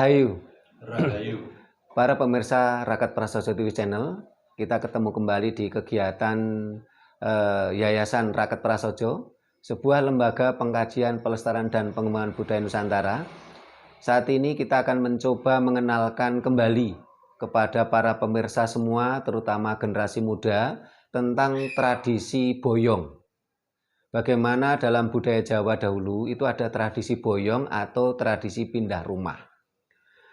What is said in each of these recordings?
Rahayu. Rahayu. Para pemirsa Rakat Prasaja TV Channel, kita ketemu kembali di kegiatan Yayasan Rakat Prasaja, sebuah lembaga pengkajian, pelestarian dan pengembangan budaya Nusantara. Saat ini kita akan mencoba mengenalkan kembali kepada para pemirsa semua, terutama generasi muda, tentang tradisi boyong. Bagaimana dalam budaya Jawa dahulu itu ada tradisi boyong atau tradisi pindah rumah.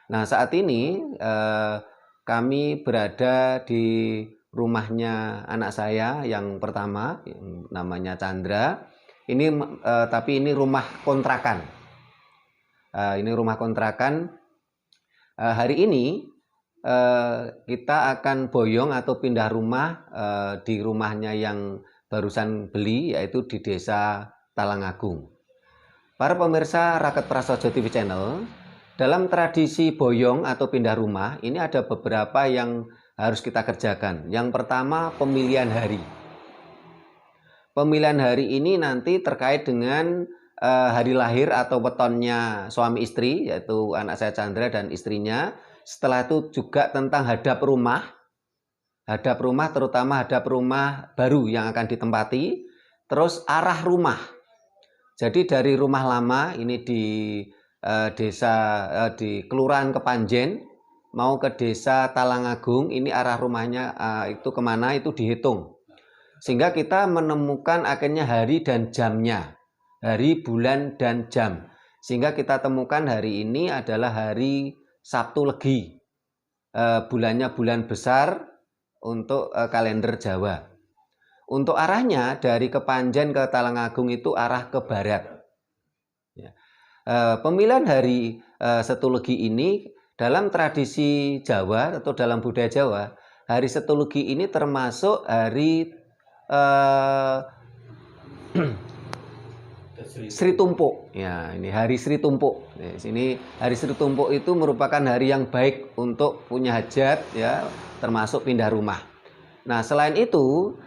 Nah, saat ini kami berada di rumahnya anak saya yang pertama, yang namanya Chandra. Ini tapi ini rumah kontrakan. Ini rumah kontrakan. Hari ini kita akan boyong atau pindah rumah di rumahnya yang barusan beli, yaitu di Desa Talangagung. Para pemirsa Rakat Prasaja TV Channel, dalam tradisi boyong atau pindah rumah ini ada beberapa yang harus kita kerjakan. Yang pertama, pemilihan hari. Pemilihan hari ini nanti terkait dengan hari lahir atau wetonnya suami istri, yaitu anak saya Chandra dan istrinya. Setelah itu juga tentang hadap rumah. Hadap rumah, terutama hadap rumah baru yang akan ditempati. Terus arah rumah. Jadi dari rumah lama ini di desa di Kelurahan Kepanjen mau ke Desa Talangagung, ini arah rumahnya itu kemana itu dihitung. Sehingga kita menemukan akhirnya hari dan jamnya. Hari, bulan, dan jam. Sehingga kita temukan hari ini adalah hari Sabtu Legi. Bulannya bulan besar untuk kalender Jawa. Untuk arahnya dari Kepanjen ke Talangagung itu arah ke barat. Ya. Pemilihan hari Setulegi ini dalam tradisi Jawa atau dalam budaya Jawa, hari Setulegi ini termasuk hari Sri Tumpuk. Ya, ini hari Sri Tumpuk. Di sini hari Sri Tumpuk itu merupakan hari yang baik untuk punya hajat, ya, termasuk pindah rumah. Nah, selain itu,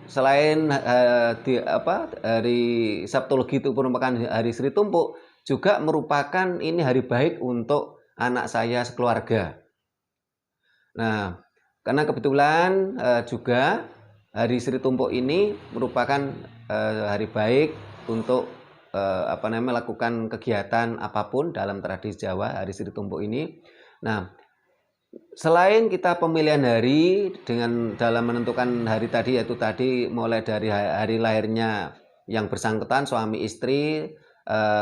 selain hari Sabtu Legi itu merupakan hari Sri Tumpuk, juga merupakan ini hari baik untuk anak saya sekeluarga. Nah, karena kebetulan juga hari Sri Tumpuk ini merupakan hari baik untuk melakukan kegiatan apapun dalam tradisi Jawa, hari Sri Tumpuk ini. Nah, selain kita pemilihan hari dengan dalam menentukan hari tadi, yaitu tadi mulai dari hari lahirnya yang bersangkutan suami istri,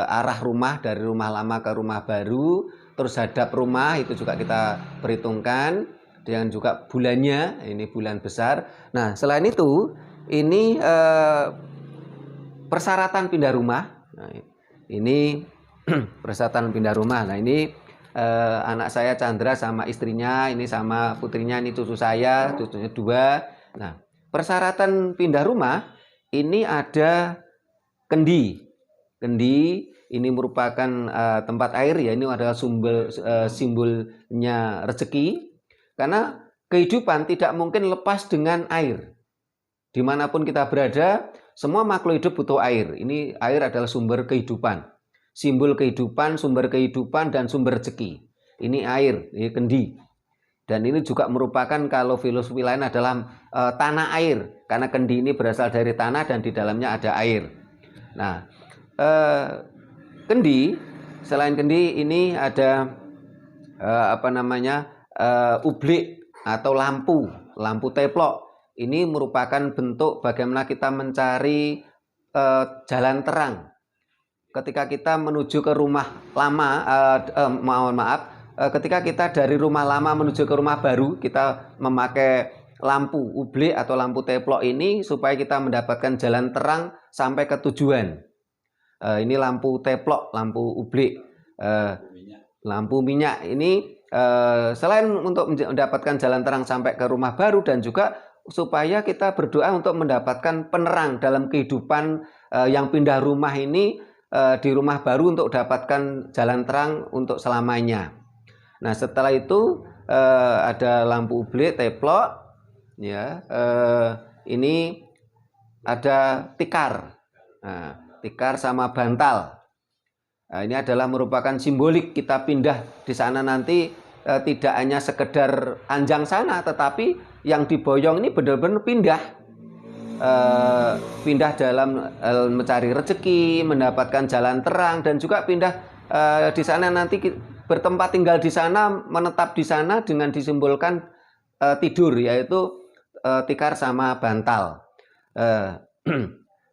arah rumah dari rumah lama ke rumah baru, terus hadap rumah itu juga kita perhitungkan, dengan juga bulannya, ini bulan besar. Nah, selain itu ini persyaratan pindah rumah. Nah, ini persyaratan pindah rumah. Nah, ini anak saya Chandra sama istrinya, ini sama putrinya, ini cucu saya, cucunya 2. Nah, persyaratan pindah rumah ini ada kendi. Kendi ini merupakan tempat air, ya, ini adalah simbolnya rezeki. Karena kehidupan tidak mungkin lepas dengan air. Dimanapun kita berada, semua makhluk hidup butuh air. Ini air adalah sumber kehidupan. Simbol kehidupan, sumber kehidupan, dan sumber rezeki. Ini air, ini kendi. Dan ini juga merupakan, kalau filosofi lain adalah tanah air. Karena kendi ini berasal dari tanah dan di dalamnya ada air. Nah, kendi, selain kendi ini ada ublik atau lampu teplok. Ini merupakan bentuk bagaimana kita mencari jalan terang. Ketika kita menuju ke rumah lama, ketika kita dari rumah lama menuju ke rumah baru, kita memakai lampu ublik atau lampu teplok ini supaya kita mendapatkan jalan terang sampai ke tujuan. Ini lampu teplok, lampu ublik, lampu minyak. Ini selain untuk mendapatkan jalan terang sampai ke rumah baru, dan juga supaya kita berdoa untuk mendapatkan penerang dalam kehidupan yang pindah rumah ini, di rumah baru, untuk dapatkan jalan terang untuk selamanya. Nah, setelah itu ada lampu ublik, teplok, ya, ini ada tikar. Nah, tikar sama bantal. Ini adalah merupakan simbolik kita pindah di sana nanti tidak hanya sekedar anjang sana, tetapi yang diboyong ini benar-benar pindah dalam mencari rezeki, mendapatkan jalan terang, dan juga pindah di sana nanti bertempat tinggal di sana, menetap di sana dengan disimbolkan tidur, yaitu tikar sama bantal.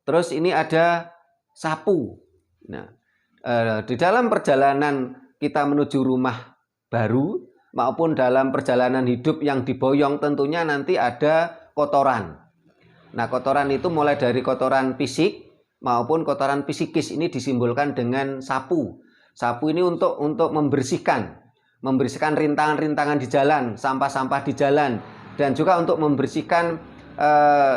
Terus ini ada sapu. Nah, di dalam perjalanan kita menuju rumah baru maupun dalam perjalanan hidup yang diboyong tentunya nanti ada kotoran. Nah, kotoran itu mulai dari kotoran fisik maupun kotoran psikis, ini disimbolkan dengan sapu. Sapu ini untuk membersihkan rintangan-rintangan di jalan, sampah-sampah di jalan, dan juga untuk membersihkan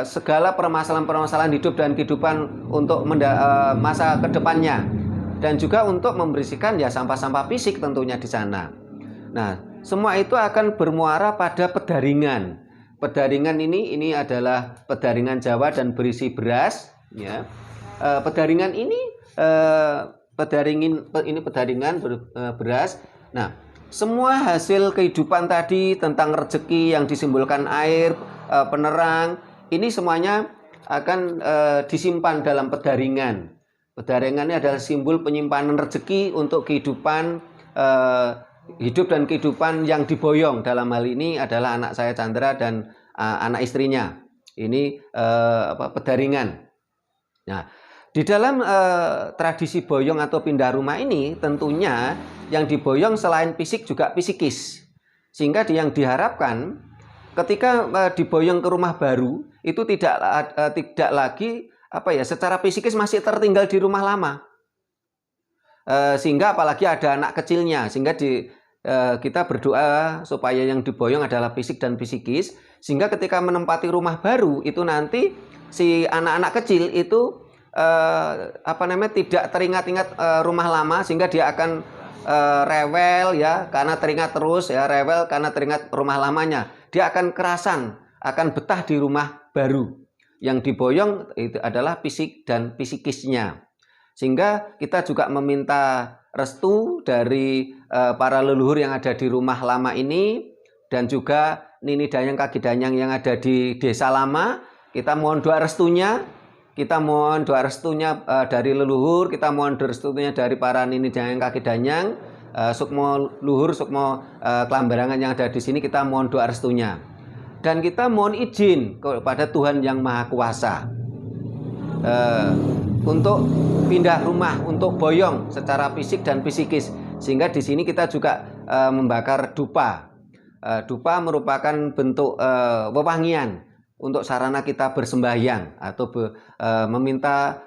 segala permasalahan-permasalahan hidup dan kehidupan untuk masa kedepannya. Dan juga untuk membersihkan ya sampah-sampah fisik tentunya di sana. Nah, semua itu akan bermuara pada pedaringan. Pedaringan ini adalah pedaringan Jawa dan berisi beras. Ya. Pedaringan ini pedaringan beras. Nah, semua hasil kehidupan tadi tentang rezeki yang disimbolkan air, penerang, ini semuanya akan disimpan dalam pedaringan. Pedaringan ini adalah simbol penyimpanan rezeki untuk kehidupan hidup dan kehidupan yang diboyong. Dalam hal ini adalah anak saya Chandra dan anak istrinya. Ini pedaringan. Nah, di dalam tradisi boyong atau pindah rumah ini tentunya yang diboyong selain fisik juga psikis. Sehingga yang diharapkan ketika diboyong ke rumah baru itu tidak lagi secara psikis masih tertinggal di rumah lama, sehingga apalagi ada anak kecilnya, sehingga kita berdoa supaya yang diboyong adalah fisik dan psikis, sehingga ketika menempati rumah baru itu nanti si anak-anak kecil itu tidak teringat-ingat rumah lama, sehingga dia akan rewel ya karena teringat terus ya, rewel karena teringat rumah lamanya, dia akan kerasan, akan betah di rumah baru. Yang diboyong itu adalah fisik dan psikisnya. Sehingga kita juga meminta restu dari para leluhur yang ada di rumah lama ini, dan juga nini dayang kaki danyang yang ada di desa lama. Kita mohon doa restunya, dari leluhur, kita mohon doa restunya dari para nini dayang kaki danyang, sukmo luhur, sukmo kelambarangan yang ada di sini, kita mohon doa restunya. Dan kita mohon izin kepada Tuhan Yang Maha Kuasa untuk pindah rumah, untuk boyong secara fisik dan psikis. Sehingga di sini kita juga membakar dupa. Dupa merupakan bentuk wewangian untuk sarana kita bersembahyang atau meminta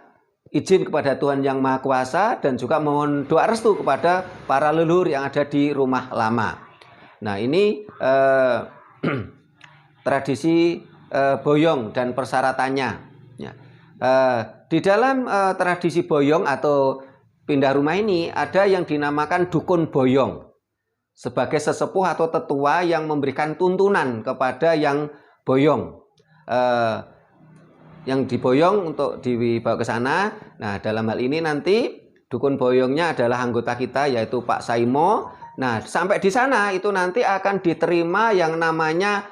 izin kepada Tuhan Yang Maha Kuasa, dan juga mohon doa restu kepada para leluhur yang ada di rumah lama. Nah, ini tradisi boyong dan persyaratannya. Ya. Di dalam tradisi boyong atau pindah rumah ini ada yang dinamakan dukun boyong, sebagai sesepuh atau tetua yang memberikan tuntunan kepada yang boyong. Yang diboyong untuk dibawa ke sana. Nah, dalam hal ini nanti dukun boyongnya adalah anggota kita, yaitu Pak Saimo. Nah, sampai di sana itu nanti akan diterima yang namanya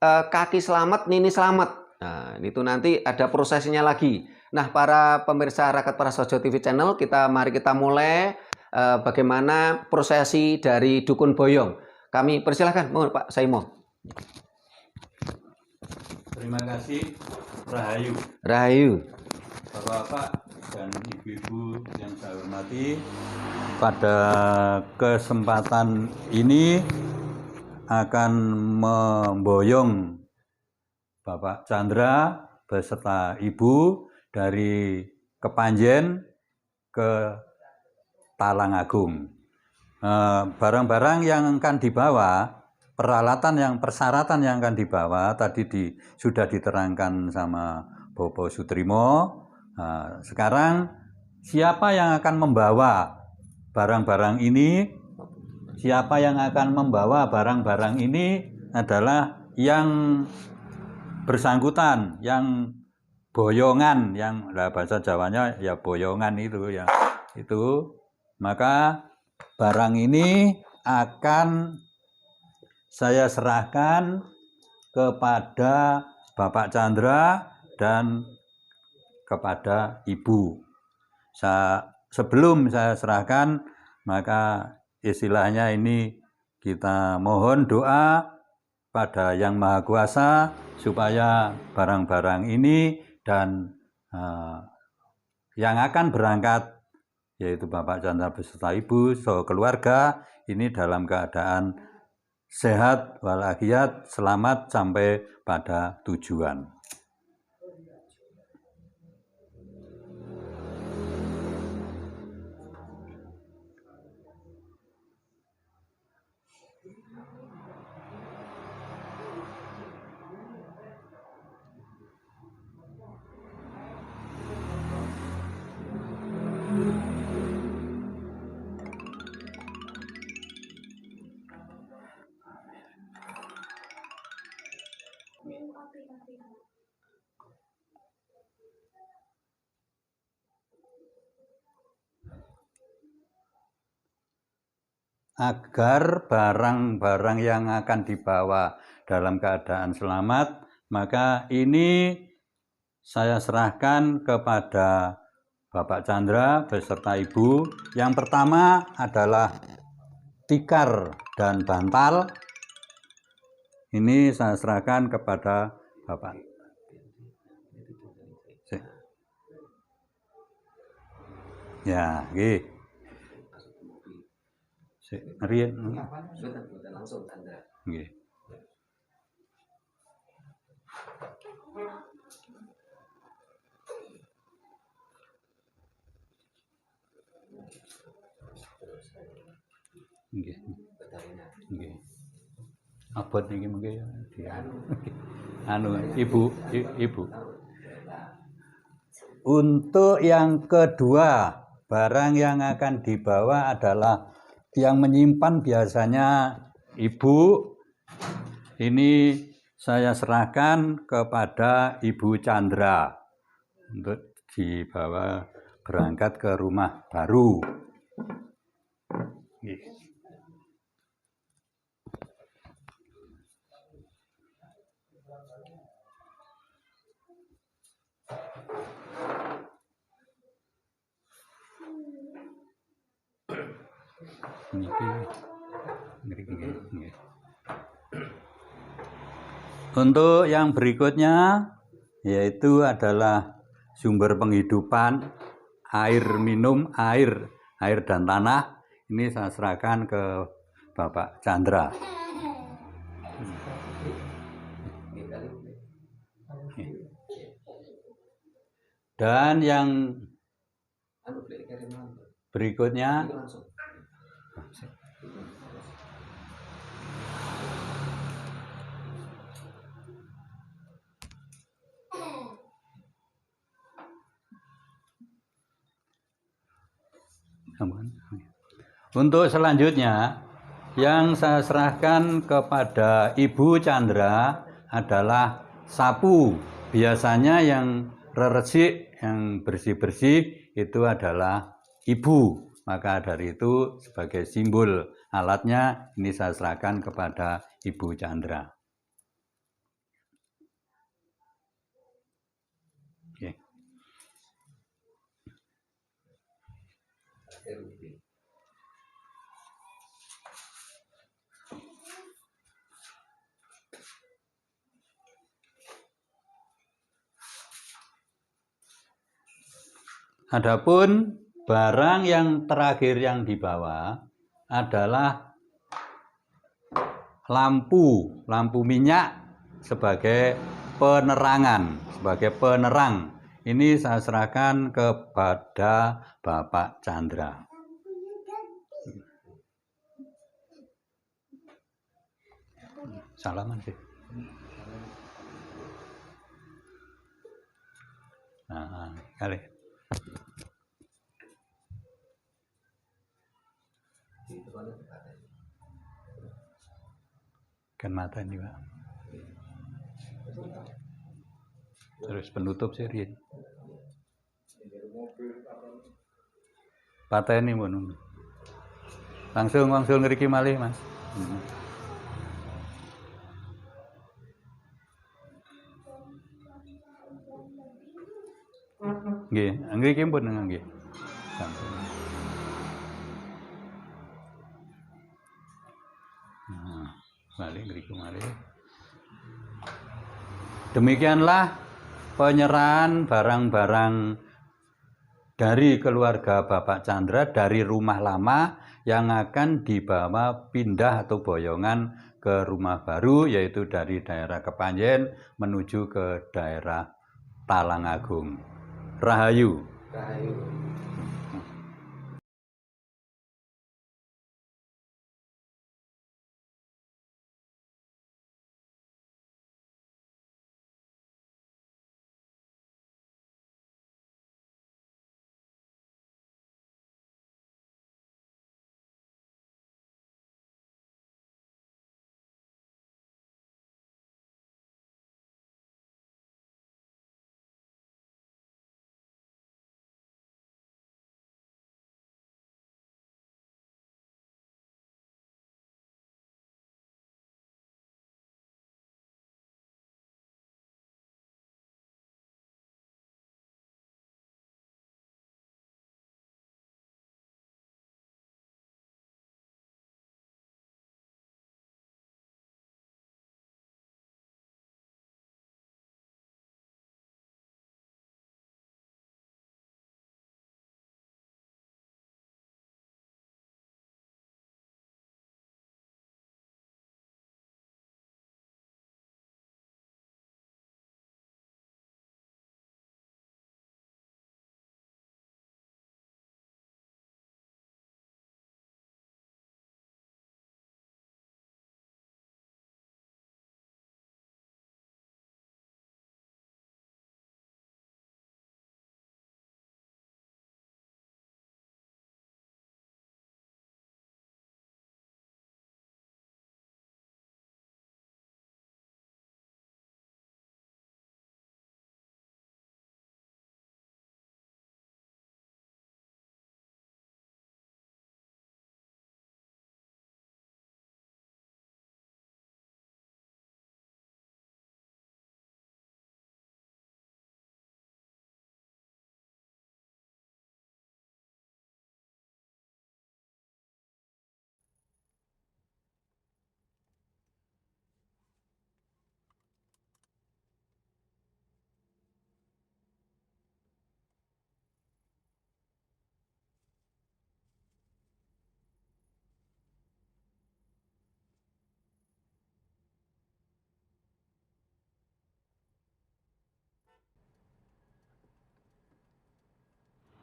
kaki selamat, nini selamat. Nah, itu nanti ada prosesnya lagi. Nah, para pemirsa Rakat Prasojo TV channel, mari kita mulai bagaimana prosesi dari dukun boyong. Kami persilahkan, mohon Pak Saimo. Terima kasih, Rahayu. Rahayu. Bapak-bapak dan ibu-ibu yang saya hormati, pada kesempatan ini akan memboyong Bapak Chandra beserta Ibu dari Kepanjen ke Talang Agung. Barang-barang yang akan dibawa, persyaratan yang akan dibawa tadi sudah diterangkan sama Bobo Sutrimo. Sekarang siapa yang akan membawa barang-barang ini? Siapa yang akan membawa barang-barang ini adalah yang bersangkutan, yang boyongan, yang bahasa Jawanya ya boyongan itu ya. Itu maka barang ini akan saya serahkan kepada Bapak Chandra dan kepada Ibu. Sebelum saya serahkan, maka istilahnya ini kita mohon doa pada Yang Maha Kuasa supaya barang-barang ini dan yang akan berangkat, yaitu Bapak Chandra beserta Ibu, keluarga, ini dalam keadaan sehat walafiat, selamat sampai pada tujuan. Agar barang-barang yang akan dibawa dalam keadaan selamat, maka ini saya serahkan kepada Bapak Chandra beserta Ibu. Yang pertama adalah tikar dan bantal. Ini saya serahkan kepada Bapak. Ya, gitu. Rian, langsung Chandra. Nggih. Nggih. Nggih. Abot niki mengke ya. Anu, Ibu. Untuk yang kedua, barang yang akan dibawa adalah yang menyimpan biasanya Ibu. Ini saya serahkan kepada Ibu Chandra untuk dibawa berangkat ke rumah baru. Untuk yang berikutnya yaitu adalah sumber penghidupan, air minum, air dan tanah. Ini saya serahkan ke Bapak Chandra. Dan yang berikutnya untuk selanjutnya yang saya serahkan kepada Ibu Chandra adalah sapu. Biasanya yang resik, yang bersih-bersih itu adalah Ibu. Maka dari itu sebagai simbol alatnya ini saya serahkan kepada Ibu Chandra. Oke. Adapun barang yang terakhir yang dibawa adalah lampu minyak sebagai penerangan, sebagai penerang. Ini saya serahkan kepada Bapak Chandra. Salaman sih. Nah, kali. Kan mata ini, Pak. Terus penutup sih, patah ini, Langsung ngriki malih, Mas. Nggih, ngriki pun nggih. Sampun. Nah, malih ngriki malih. Demikianlah penyerahan barang-barang dari keluarga Bapak Chandra dari rumah lama yang akan dibawa pindah atau boyongan ke rumah baru, yaitu dari daerah Kepanjen menuju ke daerah Talangagung. Rahayu. Rahayu.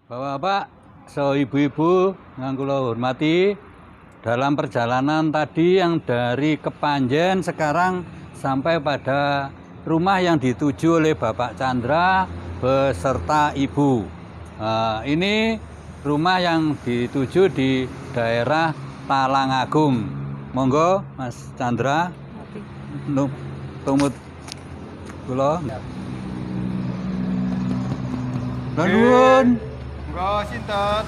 Bapak-bapak, so ibu-ibu yang kula hormati, dalam perjalanan tadi yang dari Kepanjen sekarang sampai pada rumah yang dituju oleh Bapak Chandra beserta ibu. Ini rumah yang dituju di daerah Talangagung. Monggo Mas Chandra, tumut kula. Nuwun. Monggo sinten?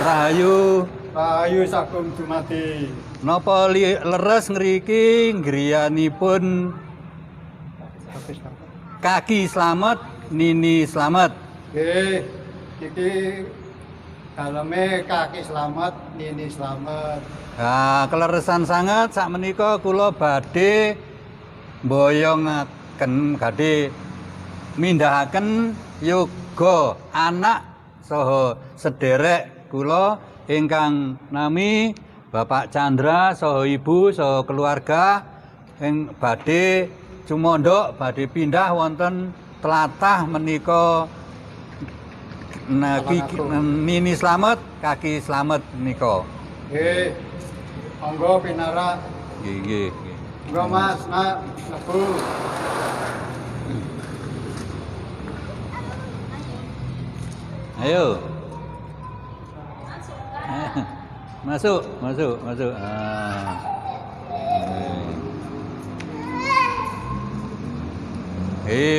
Rahayu. Rahayu sakum dumadi. Napa leres ngriki griyanipun Kaki Slamet, Nini Slamet. Nggih, iki daleme Kaki Slamet, Nini Slamet. Nah, keleresan sangat sakmenika kula badhe mboyongaken badhe mindahaken yoga anak saha sederek kula ingkang nami Bapak Chandra saha ibu saha keluarga ing badhe cumondhok badhe pindah wonten tlatah menika Nini Slamet, Kaki Slamet menika. Nggih. Monggo pinarak. Nggih. Monggo Mas, Nak, Ibu. Ayo. Masuk.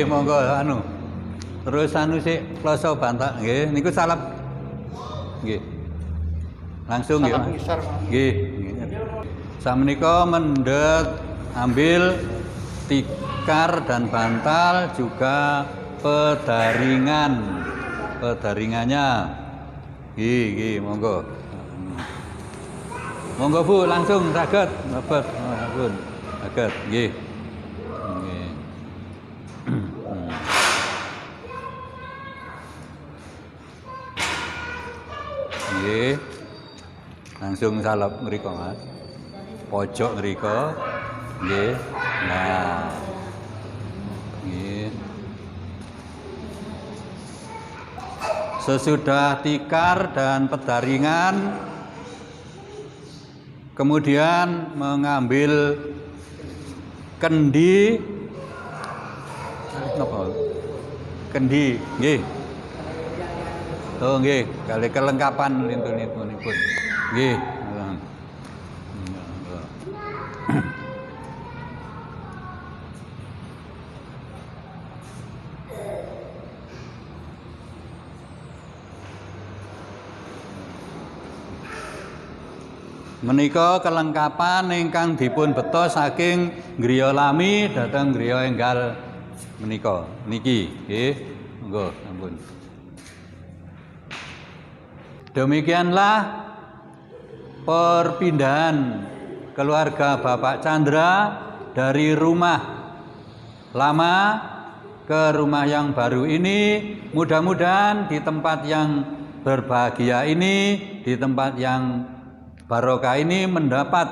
Monggo anu. Terus anu sik kloso bantak nggih. Niku salep. Nggih. Langsung nggih. Salam Mas. ngisor. Nggih. Samenika mendhet ambil tikar dan bantal juga pedaringannya. Nggih, monggo. Monggo Bu, langsung saged mlebet. Ampun. Saged, nggih. Nggih. Nggih. Langsung salep mriku, Mas. Pojok mriku. Nggih. Nah. Nggih. Sesudah tikar dan pedaringan, kemudian mengambil kendi, kendi, nggih. Oh nggih, kali kelengkapan lintu-lintu nipun. Nggih. Menika kelengkapan ingkang dipun beto saking griya lami dhateng griya enggal menika. Niki, nggih. Monggo, ampun. Demikianlah perpindahan keluarga Bapak Chandra dari rumah lama ke rumah yang baru ini. Mudah-mudahan di tempat yang berbahagia ini, di tempat yang barokah ini mendapat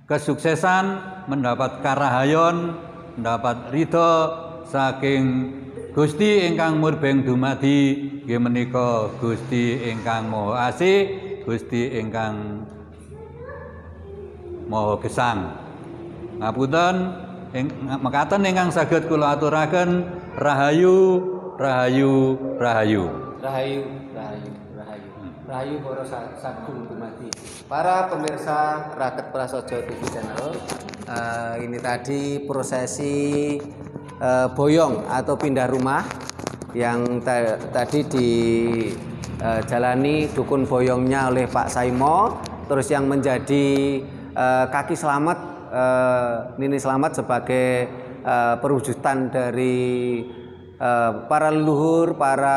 kesuksesan, mendapat karahayon, mendapat ridho saking Gusti ingkang murbeng dumadi nggih menika Gusti ingkang Maha Asih, Gusti ingkang Maha Gesang. Ngapunten mekaten ingkang saged kula aturaken rahayu, rahayu, rahayu. Rahayu, rahayu, rahayu. Rahayu para sagung dumadi. Para pemirsa Raket Prasaja TV Channel, ini tadi prosesi boyong atau pindah rumah yang tadi dijalani dukun boyongnya oleh Pak Saimo, terus yang menjadi kaki selamat, Nini Selamat sebagai perwujudan dari para leluhur, para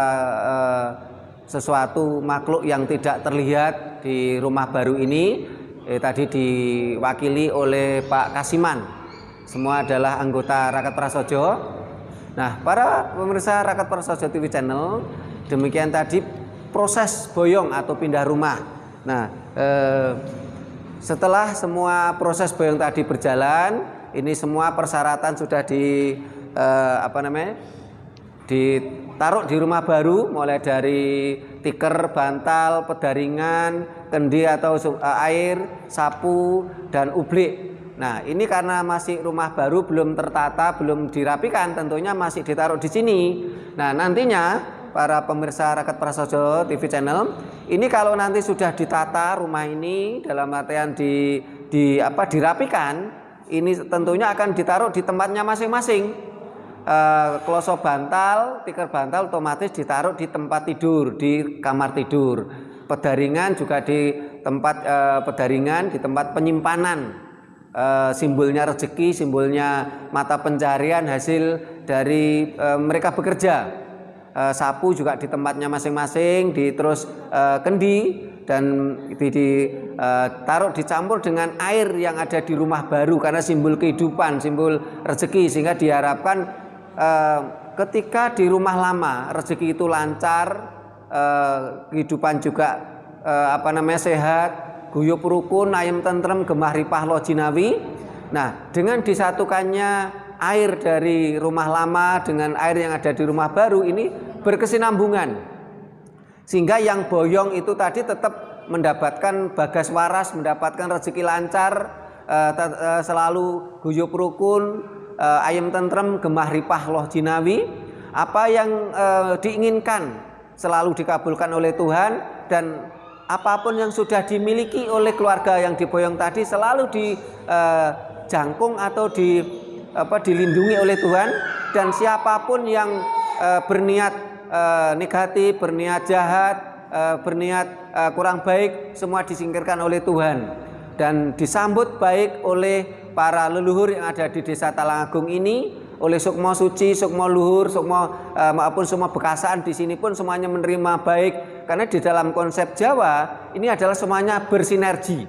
sesuatu makhluk yang tidak terlihat di rumah baru ini, tadi diwakili oleh Pak Kasiman. Semua adalah anggota Raket Prasaja. Nah, para pemirsa Raket Prasaja TV Channel, demikian tadi proses boyong atau pindah rumah. Nah, setelah semua proses boyong tadi berjalan, ini semua persyaratan sudah ditaruh di rumah baru, mulai dari tikar, bantal, pedaringan, kendi atau air, sapu, dan ublik. Nah, ini karena masih rumah baru, belum tertata, belum dirapikan, tentunya masih ditaruh di sini. Nah, nantinya para pemirsa Raket Prasaja TV Channel, ini kalau nanti sudah ditata rumah ini dalam artian dirapikan, ini tentunya akan ditaruh di tempatnya masing-masing. Kloso bantal, tikar bantal otomatis ditaruh di tempat tidur, di kamar tidur. Pedaringan juga di tempat pedaringan, di tempat penyimpanan. Simbolnya rezeki, simbolnya mata pencarian hasil dari mereka bekerja. Sapu juga di tempatnya masing-masing, terus kendi dan ditaruh dicampur dengan air yang ada di rumah baru karena simbol kehidupan, simbol rezeki, sehingga diharapkan ketika di rumah lama rezeki itu lancar, kehidupan juga sehat, guyub rukun, ayem tentrem, gemah ripah lo jinawi. Nah, dengan disatukannya air dari rumah lama dengan air yang ada di rumah baru ini berkesinambungan, sehingga yang boyong itu tadi tetap mendapatkan bagas waras, mendapatkan rezeki lancar, selalu guyub rukun, ayem tentrem, gemah ripah loh jinawi. Apa yang diinginkan selalu dikabulkan oleh Tuhan, dan apapun yang sudah dimiliki oleh keluarga yang diboyong tadi selalu dijangkung atau dilindungi oleh Tuhan. Dan siapapun yang berniat negatif, berniat jahat, berniat kurang baik, semua disingkirkan oleh Tuhan dan disambut baik oleh para leluhur yang ada di Desa Talangagung ini, oleh Sukmo Suci, Sukmo Luhur, Sukmo maupun semua bekasaan di sini pun semuanya menerima baik, karena di dalam konsep Jawa ini adalah semuanya bersinergi.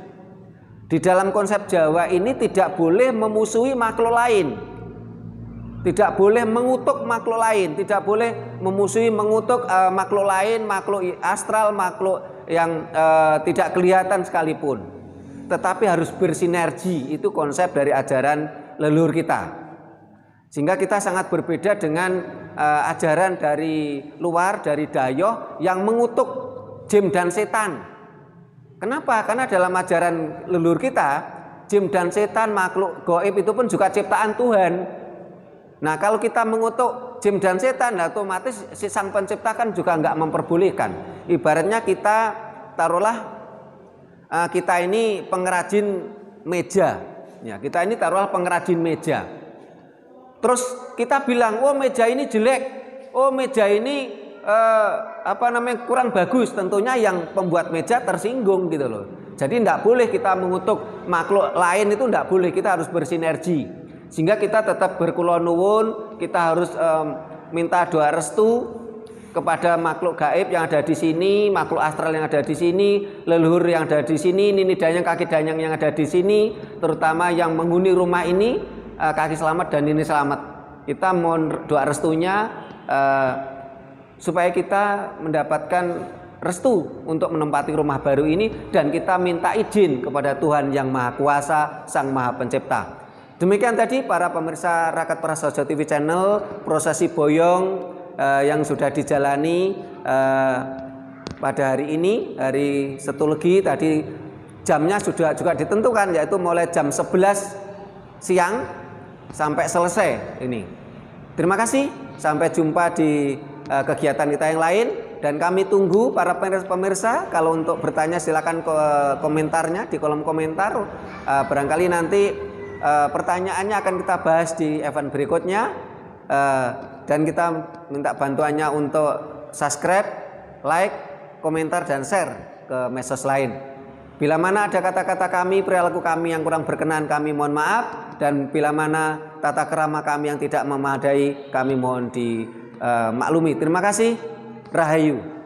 Di dalam konsep Jawa ini tidak boleh memusuhi makhluk lain, tidak boleh mengutuk makhluk lain, tidak boleh memusuhi mengutuk makhluk lain, makhluk astral, makhluk yang tidak kelihatan sekalipun, tetapi harus bersinergi. Itu konsep dari ajaran leluhur kita. Sehingga kita sangat berbeda dengan ajaran dari luar, dari Dayoh yang mengutuk jin dan setan. Kenapa? Karena dalam ajaran leluhur kita, jin dan setan, makhluk gaib itu pun juga ciptaan Tuhan. Nah, kalau kita mengutuk jin dan setan, otomatis si Sang Pencipta kan juga nggak memperbolehkan. Ibaratnya kita, taruhlah kita ini pengrajin meja, ya, kita ini taruhlah pengrajin meja. Terus kita bilang, oh meja ini jelek, oh meja ini kurang bagus. Tentunya yang pembuat meja tersinggung gitu loh. Jadi tidak boleh kita mengutuk makhluk lain, itu tidak boleh. Kita harus bersinergi. Sehingga kita tetap berkula nuwun, kita harus minta doa restu kepada makhluk gaib yang ada di sini, makhluk astral yang ada di sini, leluhur yang ada di sini, nini danyang, kakek danyang yang ada di sini, terutama yang menghuni rumah ini. Kaki selamat dan ini selamat. Kita mohon doa restunya supaya kita mendapatkan restu untuk menempati rumah baru ini, dan kita minta izin kepada Tuhan yang Maha Kuasa, Sang Maha Pencipta. Demikian tadi para pemirsa Rakat Prasaja TV Channel, prosesi boyong yang sudah dijalani pada hari ini, hari Setu Legi. Tadi jamnya sudah juga ditentukan, yaitu mulai jam 11 siang sampai selesai ini. Terima kasih, sampai jumpa di kegiatan kita yang lain, dan kami tunggu para pemirsa. Kalau untuk bertanya silakan ke komentarnya di kolom komentar. Barangkali nanti pertanyaannya akan kita bahas di event berikutnya, dan kita minta bantuannya untuk subscribe, like, komentar, dan share ke medsos lain. Bila mana ada kata-kata kami, perilaku kami yang kurang berkenan, kami mohon maaf. Dan bila mana tata krama kami yang tidak memadai, kami mohon dimaklumi. Terima kasih. Rahayu.